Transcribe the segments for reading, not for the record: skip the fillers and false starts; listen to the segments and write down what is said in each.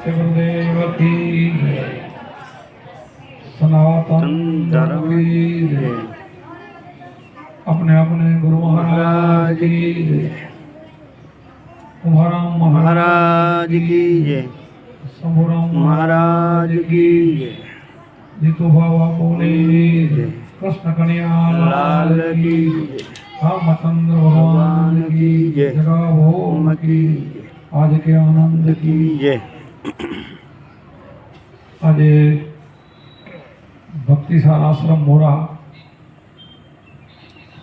गुरुदेव की सनातन धर्म की जय। अपने अपने गुरु महाराज की जय। कुमाराम महाराज की जय। शंभुराम महाराज की जय। जीतू बाबा बोले जय। कृष्ण कन्हैया लाल की जय। रामचंद्र भगवान की जय। जगभोम की जय। आज के आनंद की जय। આજે ભક્તિસાર આશ્રમ મોરા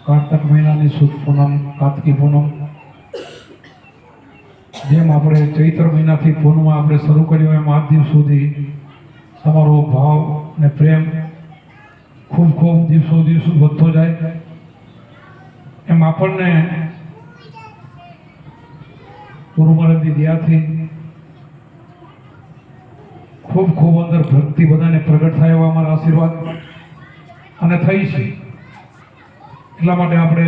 કારતક મહિનાની સુદ પૂનમ કાર્તિકી પૂનમ જેમ આપણે ચૈત્ર મહિનાથી પૂનમ આપણે શરૂ કર્યો એમ આજ દિવસ સુધી તમારો ભાવ અને પ્રેમ ખૂબ ખૂબ દિવસો દિવસો વધતો જાય એમ આપણને ગુરુ મહારાજની દયાથી ખૂબ ખૂબ અંદર ભક્તિ બધાને પ્રગટ થાય એવા અમારા આશીર્વાદ અને થઈ છે એટલા માટે આપણે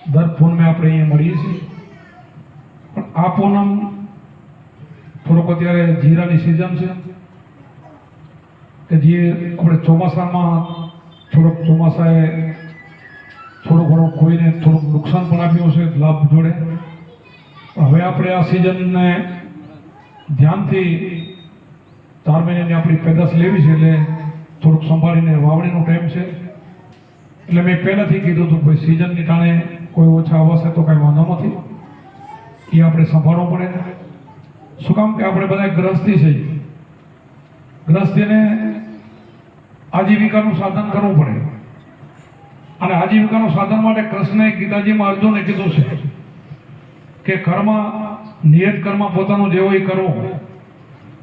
દર પૂનમે આપણે અહીંયા મળીએ છીએ પણ આ પૂનમ થોડોક અત્યારે જીરાની સિઝન છે કે જે આપણે ચોમાસામાં થોડોક ચોમાસાએ થોડું ઘણું કોઈને થોડુંક નુકસાન પણ આપ્યું છે લાભ જોડે હવે આપણે આ સિઝનને ધ્યાનથી 4 મહિનાની આપણી પેદાશ લેવી છે એટલે થોડુંક સંભાળીને વાવણીનો ટાઈમ છે એટલે મેં પહેલાંથી કીધું હતું ભાઈ સિઝનની ટાણે કોઈ ઓછા આવશે તો કાંઈ વાંધો નથી એ આપણે સંભાળવું પડે શું કામ કે આપણે બધા ગ્રસ્તી છે ગ્રસ્તીને આજીવિકાનું સાધન કરવું પડે અને આજીવિકાનું સાધન માટે કૃષ્ણએ ગીતાજીમાં અર્જુને કીધું છે કે કર્મ નિયત કર્મ પોતાનું જે હોય કરવું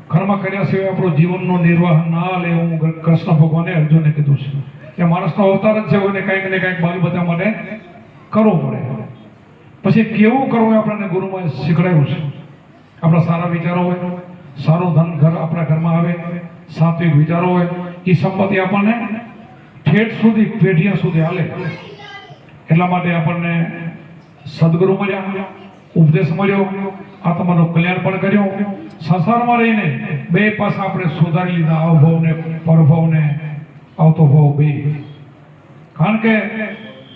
કર્મ કર્યા સિવાય આપણો જીવનનો નિર્વાહ ના લે એવું કૃષ્ણ ભગવાને અર્જુનને કીધું છે કે માણસનો અવતાર જ છે એને કંઈક ને કંઈક બાલ બધા માટે કરવું પડે પછી કેવું કરવું એ આપણને ગુરુમાં શીખડાયું છે આપણા સારા વિચારો હોય સારું ધન ઘર આપણા ઘરમાં આવે સાત્વિક વિચારો હોય એ સંપત્તિ આપણને ઠેઠ સુધી પેઢીયા સુધી હાલે એટલા માટે આપણને સદગુરુ મળ્યા ઉપદેશ મળ્યો આત્માનું કલ્યાણ પણ કર્યો સંસારમાં રહીને બે પાસા આપણે સુધારી લીધા અવભવને પરભવને આવતો ભાવ બે કારણ કે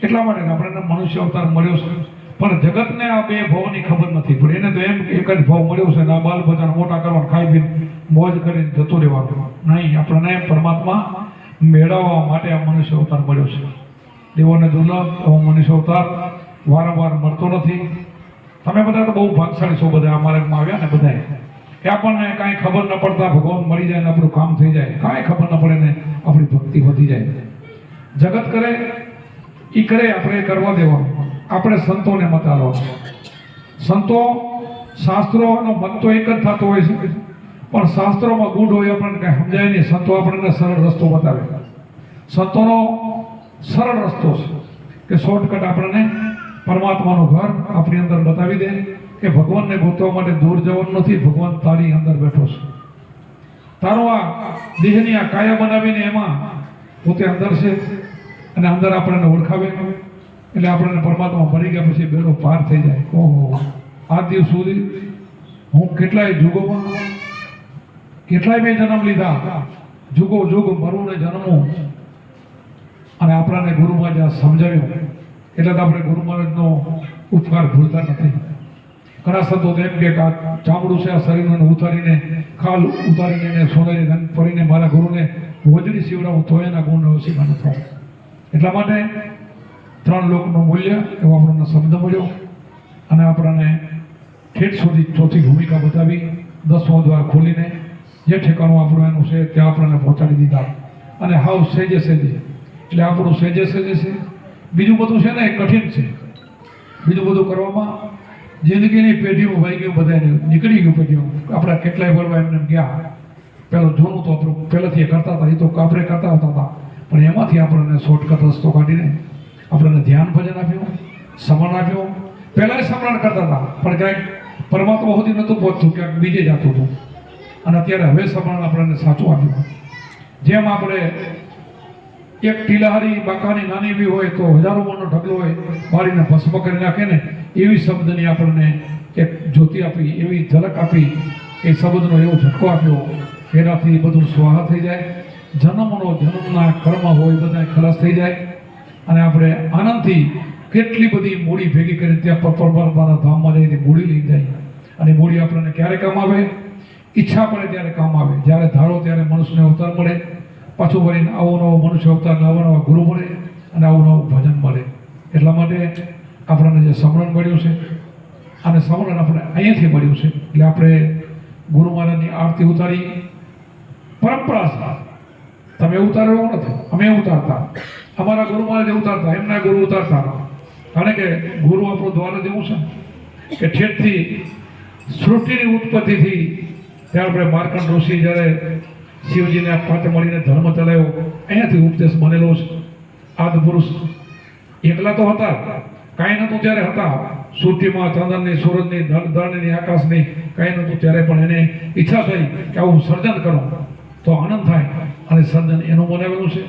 એટલા માટે આપણને મનુષ્ય અવતાર મળ્યો છે પણ જગતને આ બે ભાવની ખબર નથી પણ એને તો એમ એક જ ભાવ મળ્યો છે ને આ બાલ બધાને મોટા કરવા ખાઈ પીને મોજ કરીને જતો રહેવાનું નહીં આપણને પરમાત્મા મેળવવા માટે આ મનુષ્ય અવતાર મળ્યો છે દેવોને દુર્લભ એવો મનુષ્ય અવતાર વારંવાર મળતો નથી તમે બધા તો બહુ ભાગશાળી છો બધા આ માર્ગમાં આવ્યા ને બધા કે આપણને કાંઈ ખબર ન પડતા ભગવાન મળી જાય ને આપણું કામ થઈ જાય કાંઈ ખબર ન પડે ને આપણી ભક્તિ વધી જાય જગત કરે એ કરે આપણે કરવા દેવાનું આપણે સંતોને મત આલો સંતો શાસ્ત્રોનો મત તો એક જ થતો હોય છે પણ શાસ્ત્રોમાં ગુણ હોય આપણને કાંઈ સમજાય નહીં સંતો આપણને સરળ રસ્તો બતાવે સંતોનો સરળ રસ્તો છે કે શોર્ટકટ આપણને પરમાત્માનું ઘર આપણી અંદર બતાવી દે કે ભગવાનને ગોતવા માટે દૂર જવાનું નથી ભગવાન તારી અંદર બેઠો છે તારો આ દેહની આ કાયા બનાવીને એમાં પોતે અંદર છે અને અંદર આપણને ઓળખાવે એટલે આપણને પરમાત્મા મળી ગયા પછી બેનો પાર થઈ જાય ઓહો આ દિવસ સુધી હું કેટલાય જુગોમાં કેટલાય મેં જન્મ લીધા જુગો જુગ મરું ને જન્મું અને આપણને ગુરુમાં જ્યાં સમજાવ્યું એટલે તો આપણે ગુરુ મહારાજનો ઉપકાર ભૂલતા નથી ઘણા સંતો એમ કે આ ચામડું છે આ શરીરને ઉતારીને ખાલ ઉતારીને સોનારી રંગ પડીને મારા ગુરુને વજડી સીવડાવું તો એના ગુણ ઓછીમાં ન થાય એટલા માટે 3 લોકનું મૂલ્ય એવો આપણને શબ્દ મળ્યો અને આપણને ઠેઠ સુધી ચોથી ભૂમિકા બતાવી 10મો દ્વાર ખોલીને જે ઠેકાણું આપણું એનું છે ત્યાં આપણને પહોંચાડી દીધા અને હાવ સેજે સેજે એટલે આપણું સેજે સેજે છે બીજું બધું છે ને એ કઠિન છે બીજું બધું કરવામાં જિંદગીની પેઢીઓ વહી ગયું બધાને નીકળી ગયું પેઢીઓ આપણા કેટલાય બોલવા એમને ગયા પેલું જૂનું તો આપણું પહેલાંથી કરતા હતા એ તો આપણે કરતા હતા પણ એમાંથી આપણને શોર્ટકટ રસ્તો કાઢીને આપણને ધ્યાન ભજન આપ્યું સમરણ આપ્યું પહેલાં સમરણ કરતા હતા પણ ક્યાંક પરમાત્મા સુધી નહોતું પહોંચતું ક્યાંક બીજે જતું હતું અને અત્યારે હવે સમરણ આપણને સાચું આપ્યું જેમ આપણે એક ટીલાહારી બાકાની નાની બી હોય તો હજારો મણનો ઢગલો હોય મારીને ભસ્મ કરી નાખે ને એવી શબ્દની આપણને એક જ્યોતિ આપી એવી ઝલક આપી એ શબ્દનો એવો ઝટકો આપ્યો કે એનાથી બધું સ્વાહા થઈ જાય, જન્મના કર્મ હોય બધા ખલાસ થઈ જાય અને આપણે આનંદથી કેટલી બધી મૂડી ભેગી કરી ત્યાં પરમાત્માના ધામમાં જઈને મૂડી લઈ જાય. અને મૂડી આપણને ક્યારે કામ આવે? ઈચ્છા પડે ત્યારે કામ આવે. જ્યારે ધારો ત્યારે મનુષ્યને અવતાર મળે, પાછું વળીને આવો નવો મનુષ્ય અવતાર, નવા નવા ગુરુ મળે અને આવું નવું ભજન મળે. એટલા માટે આપણને જે સમરણ મળ્યું છે અને સમરણ આપણે અહીંયાથી મળ્યું છે એટલે આપણે ગુરુ મહારાજની આરતી ઉતારી. પરંપરા છે, તમે ઉતારો એવું નથી, અમે ઉતારતા, અમારા ગુરુ મહારાજ ઉતારતા, એમના ગુરુ ઉતારતા. કારણ કે ગુરુ આપણું દ્વાર જ એવું છે કે ઠેઠથી સૃષ્ટિની ઉત્પત્તિથી ત્યારે આપણે માર્કંડ ઋષિ જ્યારે શિવજીને પાસે મળીને ધર્મ ચલાવ્યો, અહીંયાથી ઉપદેશ બનેલો છે. આદિ પુરુષ એકલા તો હતા, કાંઈ નહોતું ત્યારે હતા. સૃષ્ટિમાં ચંદ્રની, સૂરજની, ધરણીની, આકાશની કાંઈ નહોતું ત્યારે પણ એને ઈચ્છા થઈ કે આવું સર્જન કરો તો આનંદ થાય. અને સર્જન એનું બનાવેલું છે,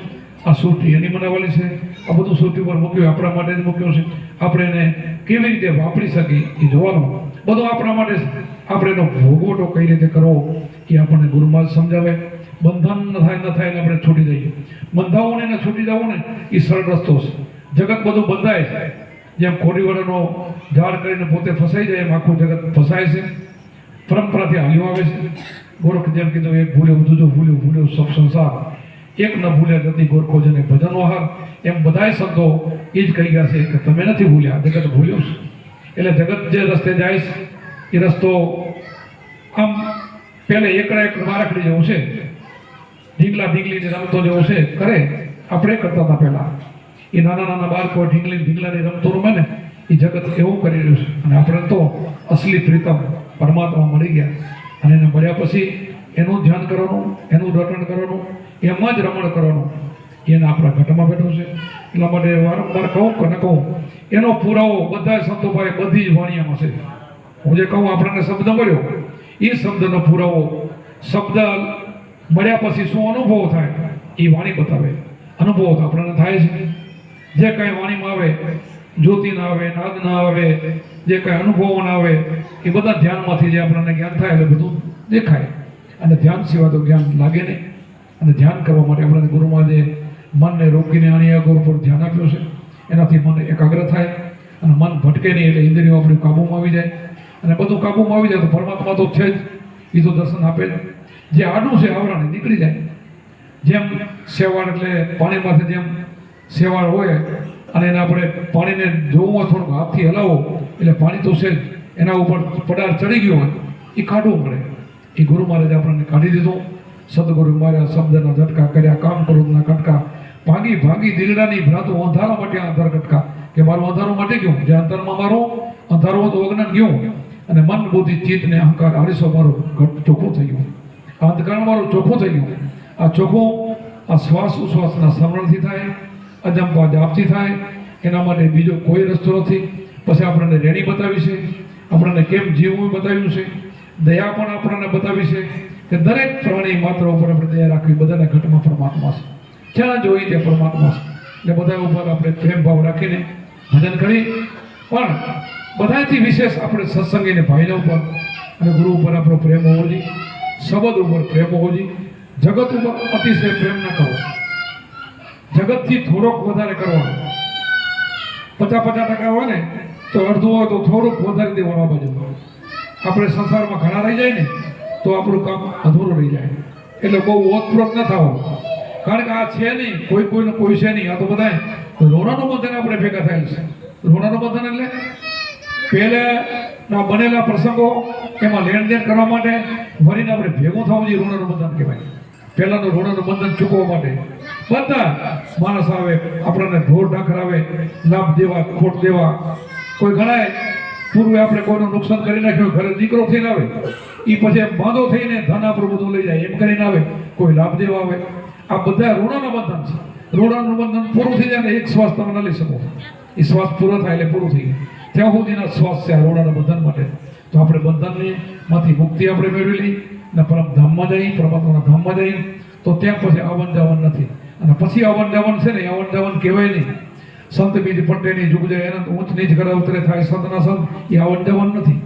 આ સૃષ્ટિ એની બનાવેલી છે. આ બધું સૃષ્ટિ પર મૂક્યું, આપણા માટે જ મૂક્યું છે. આપણે એને કેવી રીતે વાપરી શકીએ એ જોવાનું બધું આપણા માટે છે. આપણે એનો ભોગવટો કઈ રીતે કરવો એ આપણને ગુરુમાં જ સમજાવે. બંધન ન થાય એટલે આપણે છૂટી જઈએ. બંધાવું ને છૂટી જવું ને એ સરળ રસ્તો છે. જગત બધું બંધાય છે, જેમ કોડીવાળાનો ઝાડ કરીને પોતે ફસાઈ જાય એમ આખું જગત ફસાય છે. પરંપરાથી હાલ્યું આવે છે. ગોરખ જેમ કીધું, એક ભૂલ્યો દૂજો ભૂલ્યો સબ સંસાર, એક ન ભૂલ્યા ગતિ ગોરખો જેને ભજન વહાર. એમ બધાય સંતો એ જ કહી ગયા છે કે તમે નથી ભૂલ્યા, જગત ભૂલ્યું છે. એટલે જગત જે રસ્તે જાય છે એ રસ્તો આમ પહેલે એકડા એક મારકડી જેવું છે, ઢીંગલીની રમતો જેવું છે. કરે આપણે કરતા હતા પહેલા. એ નાના નાના બાળકો ઢીંગલાની રમતો રમે ને એ જગત એવું કરી રહ્યું છે. અને આપણે તો અસલી પ્રીતમ પરમાત્મા મળી ગયા અને એને મળ્યા પછી એનું ધ્યાન કરવાનું, એનું રટણ કરવાનું, એમાં જ રમણ કરવાનું. એને આપણા ઘટમાં બેઠું છે. એટલા માટે વારંવાર કહું કે ન કહું, એનો પુરાવો બધા સંતોભાઈ બધી જ વાણીયામાં છે. હું જે કહું આપણને શબ્દ મળ્યો, એ શબ્દનો પુરાવો, શબ્દ મળ્યા પછી શું અનુભવ થાય એ વાણી બતાવે. અનુભવ તો આપણને થાય છે. જે કાંઈ વાણીમાં આવે, જ્યોતિ ના આવે, નાદ ના આવે, જે કાંઈ અનુભવો ના આવે એ બધા ધ્યાનમાંથી જે આપણને જ્ઞાન થાય એટલે બધું દેખાય. અને ધ્યાન સિવાય તો જ્ઞાન લાગે નહીં. અને ધ્યાન કરવા માટે આપણને ગુરુમાં જે મનને રોકીને આની આગળ ઉપર ધ્યાન આપ્યું છે, એનાથી મન એકાગ્ર થાય અને મન ભટકે નહીં. એટલે ઇન્દ્રિયો આપણી કાબૂમાં આવી જાય અને બધું કાબૂમાં આવી જાય તો પરમાત્મા તો છે જ, એ તો દર્શન આપે જ. જે આડું છે આવરણ નીકળી જાય. જેમ શેવાળ એટલે પાણીમાંથી જેમ શેવાળ હોય અને એને આપણે પાણીને જોવું થોડુંક હાથથી હલાવો એટલે પાણી તો છે જ, એના ઉપર પડાર ચડી ગયો હોય એ કાઢવું પડે. એ ગુરુ મહારાજે આપણને કાઢી દીધું. સદગુરુ માર્યા શબ્દના ઝટકા કર્યા, કામ કરોના કટકા, ભાગી દિલડાની ભ્રાતું અંધારા માટે અંધાર કટકા. કે મારું અંધારું માટે ગયું, જે અંતરમાં મારું અંધારું હતું અજ્ઞાન ગયું અને મન બુદ્ધિ ચિત્ત ને અહંકાર હરીસો મારું ચોખ્ખું થઈ ગયું. આ અંધકારણ મારું ચોખ્ખું થઈ ગયું. આ ચોખ્ખું આ શ્વાસ ઉશ્વાસના સમરણથી થાય, અજંપા જાપથી થાય. એના માટે બીજો કોઈ રસ્તો નથી. પછી આપણને રેડી બતાવી છે, આપણને કેમ જીવવું બતાવ્યું છે, દયા પણ આપણને બતાવી છે કે દરેક પ્રાણી માત્ર ઉપર આપણે દયા રાખવી. બધાના ઘટમાં પરમાત્મા છે, જ્યાં જોઈ ત્યાં પરમાત્મા છે. એટલે બધા ઉપર આપણે પ્રેમ ભાવ રાખીને ભજન કરી. પણ બધાથી વિશેષ આપણે સત્સંગીને ભાઈના ઉપર અને ગુરુ ઉપર આપણો પ્રેમ હોવો જોઈએ, શબ્દ ઉપર પ્રેમ હોવો જોઈએ. જગત ઉપર અતિશય પ્રેમ ન કરવો, જગતથી થોડોક વધારે કરવાનો. 50% હોય ને તો અડધું હોય તો થોડુંક વધારે દેવાનું. આ બાજુ આપણે સંસારમાં ઘણા રહી જાય ને તો આપણું કામ અધૂરું રહી જાય. એટલે બહુ ઓતપ્રોત ન થવાનું. કારણ કે આ છે નહીં, કોઈને કોઈ છે નહીં. આ તો બધા રોણાનું બંધન આપણે ભેગા થયેલ છે. રોણાનું બંધન એટલે પહેલાના બનેલા પ્રસંગો એમાં લેણ દેણ કરવા માટે વરીને આપણે ભેગું થવું જોઈએ. રોણાનું બંધન કહેવાય. પહેલાનું રોણાનું બંધન ચૂકવવા માટે બધા માણસ આવે, આપણને ઢોર ઢાંખર આવે, લાભ દેવા, ખોટ દેવા. કોઈ ગણાય પૂર્વે આપણે કોઈનું નુકસાન કરી નાખ્યું, ઘરે દીકરો થઈને આવે, એ પછી બાંધો થઈને ધન આપણું બધું લઈ જાય એમ કરીને આવે. કોઈ લાભ દેવા આવે. આ બધા ઋણના બંધન છે. ઋણનું બંધન પૂરું થઈ જાય ને એક શ્વાસ તમે ન લઈ શકો. એ શ્વાસ પૂરો થાય એટલે પૂરું થઈ ગયું. ત્યાં સુધીના શ્વાસ છે આ ઋણના બંધન માટે. તો આપણે બંધનની માંથી મુક્તિ આપણે મેળવી લઈ ને પરમ ધામમાં જઈ, પરમાત્માના ધામમાં જઈ તો ત્યાં પછી આવન જાવન નથી. અને પછી આવન જાવન છે ને, આવન જાવન કહેવાય નહીં. સંત બીજ પટેની જુગ જાય એના ઊંચ નીચ કરે ઉતરે થાય સંતના સંત. એ આવન જાવન નથી,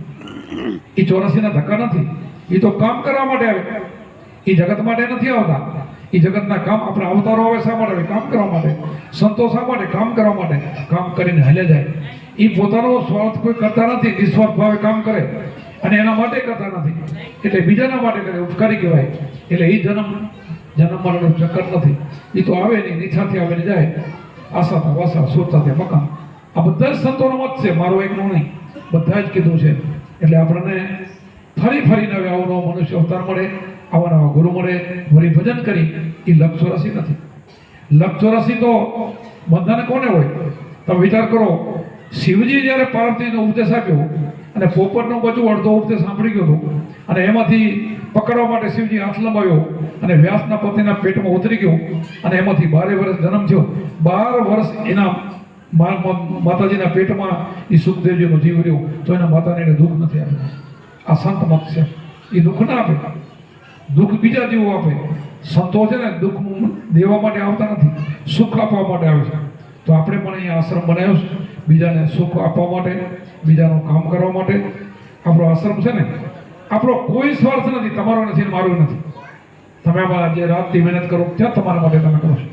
એ 84ના ધક્કા નથી. એ તો કામ કરવા માટે આવે, એ જગત માટે નથી આવતા. એ જગતના કામ આપણા અવતારો આવે શા માટે આવે? કામ કરવા માટે. સંતો શા માટે? કામ કરવા માટે. કામ કરીને હાલ્યા જાય. એ પોતાનો સ્વાર્થ કોઈ કરતા નથી, નિસ્વાર્થ ભાવે કામ કરે અને એના માટે કરતા નથી, એટલે બીજાના માટે કરે, ઉપકારી કહેવાય. એટલે એ જન્મ મરણનું ચક્કર નથી. એ તો આવે નહીં, નીચાથી આવીને જાય. આશા વાસા સુરતા ત્યાં મકાન. આ બધા જ સંતોનો મત છે, મારો એકનો નહીં, બધા જ કીધું છે. એટલે આપણને ફરીને હવે આવો નવો મનુષ્ય અવતાર મળે, આવા નવા ગુરુ મળે, વળી ભજન કરી. એ લક્ષ 84 નથી. લક્ષ 84 તો બધાને કોને હોય? તમે વિચાર કરો, શિવજી જ્યારે પાર્વતીનો ઉપદેશ આપ્યો અને પોપટનું બચ્ચું અડધો ઉપદેશ સાંભળી ગયો હતો અને એમાંથી પકડવા માટે શિવજી હાથ લંબાવ્યો અને વ્યાસના પતિના પેટમાં ઉતરી ગયો અને એમાંથી 12 વર્ષ જન્મ થયો. 12 વર્ષ એના માતાજીના પેટમાં એ સુખદેવજીનો જીવ રહ્યો, તો એના માતાને એને દુઃખ નથી આપ્યું. આ સંત મત છે. એ દુઃખ ના આપે, દુઃખ બીજા જીવો આપે. સંતો છે ને દુઃખ દેવા માટે આવતા નથી, સુખ આપવા માટે આવે છે. તો આપણે પણ અહીંયા આશ્રમ બનાવ્યો છે બીજાને સુખ આપવા માટે, બીજાનું કામ કરવા માટે. આપણો આશ્રમ છે ને, આપણો કોઈ સ્વાર્થ નથી, તમારો નથી, મારો નથી. તમે જે રાતથી મહેનત કરો ત્યાં તમારા માટે તમે કરો છો,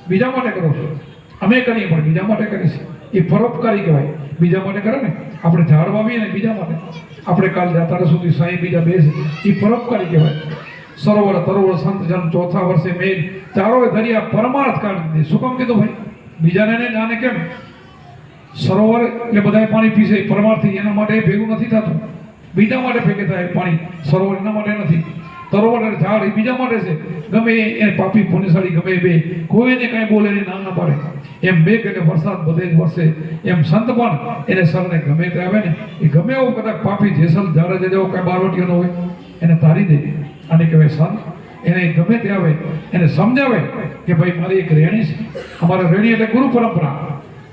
બીજા માટે કરો છો. અમે કરીએ પણ બીજા માટે કરીશું. એ પરોપકારી કહેવાય. બીજા માટે કરે ને, આપણે ઝાડ વાવીએ ને બીજા માટે. આપણે કાલ જાતા સુધી સાંઈ બીજા બેસે, એ પરોપકારી કહેવાય. સરોવર તરોવર સંત જન ચોથા વર્ષે મેઘ ચારોય દરિયા પરમાર્થ કાઢી દે. શું કામ કીધું ભાઈ? બીજાને નહીં જાણે કેમ? સરોવર એટલે બધા પાણી પીશે પરમાર્થી, એના માટે ભેગું નથી થતું, બીજા માટે ભેગે થાય પાણી. સરોવર એના માટે નથી. તરોવર અને ઝાડ એ બીજા માટે છે. ગમે એને પાપી પુણ્યશાળી ગમે બે, કોઈને કાંઈ બોલે નહીં, નામ ના પાડે. એમ મેઘ એટલે વરસાદ બધે જ વરસે, એમ સંત પણ એને સરને ગમે તે આવે ને, એ ગમે એવો કદાચ પાપી જેસલ ઝાડે જેવો કાંઈ બારવટીઓનો હોય એને તારી દે. આને કહેવાય સંત. એને ગમે તે આવે એને સમજાવે કે ભાઈ મારી એક રેણી છે. અમારે રેણી એટલે ગુરુ પરંપરા.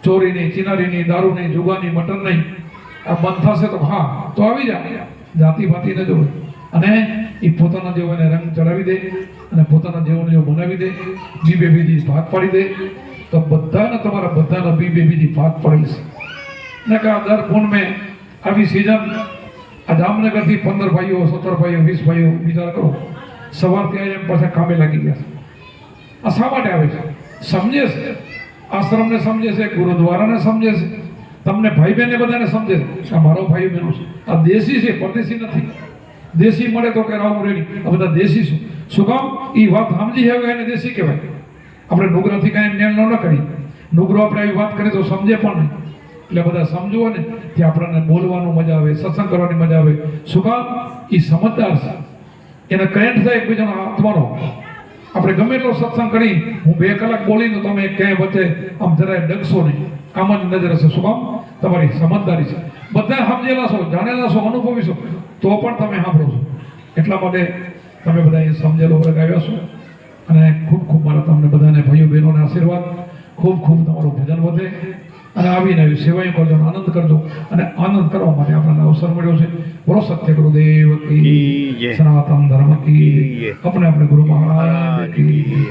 ચોરી નહીં, ચિનારી નહીં, દારૂ નહીં, જુગાની, મટન નહીં. આ બંધ થશે તો હા તો આવી જાય. જાતિ ભાતિ ન જોવે. અને એ પોતાના જેવો એને રંગ ચડાવી દે અને પોતાના જેવો જેવો બનાવી દે, બે બીજી ભાગ પાડી દે, તો બધાને તમારા બધાના બે બીજી ભાગ પડેલી છે. ને કે દર પૂન મેં આવી સિઝન આ જામનગરથી 15 ભાઈઓ, 17 ભાઈઓ, 20 ભાઈઓ, વિચાર કરો, સવારથી આવી એમ પાછા કામે લાગી ગયા છે. આ શા માટે આવે છે? સમજે છે, આશ્રમને સમજે છે, ગુરુદ્વારાને સમજે છે, તમને ભાઈ બહેનને બધાને સમજે છે આ મારો ભાઈ બહેનો છે. આ દેશી છે, પરદેશી નથી. દેશી મળે તો કે રાવ રેડી, આ બધા દેશી છું. શું કામ? એ વાત સમજી હવે એને દેશી કહેવાય. આપણે નુગરાથી કાંઈ નેણ ન કરી, નુગરો આપણે આવી વાત કરીએ તો સમજે પણ નહીં. એટલે બધા સમજવો ને ત્યાં આપણને બોલવાનું મજા આવે, સત્સંગ કરવાની મજા આવે. શું કામ? એ સમજદાર છે. એને કરેન્ટ થાય એકબીજાનો આત્માનો. આપણે ગમે એટલો સત્સંગ કરી, હું 2 કલાક બોલીને તમે ક્યાંય વચ્ચે આમ જરાય ડગશો નહીં, આમ જ નજર હશે. શું કામ? તમારી સમજદારી છે. બધા સમજેલા છો, જાણેલા છો, અનુભવી છો, તો પણ તમે સાંભળો છો. એટલા માટે તમે બધા એ સમજેલો વર્ગ આવ્યા છો. અને ખૂબ ખૂબ મારા તમને બધાને ભાઈઓ બહેનોને આશીર્વાદ. ખૂબ ખૂબ તમારું ભજન વધે અને આવીને આવી સેવાઓ કરજો, આનંદ કરજો. અને આનંદ કરવા માટે આપણને અવસર મળ્યો છે. બોલો સત્ય ગુરુદેવ કી, સનાતન ધર્મ કી, આપણે ગુરુ મહારાજ કી.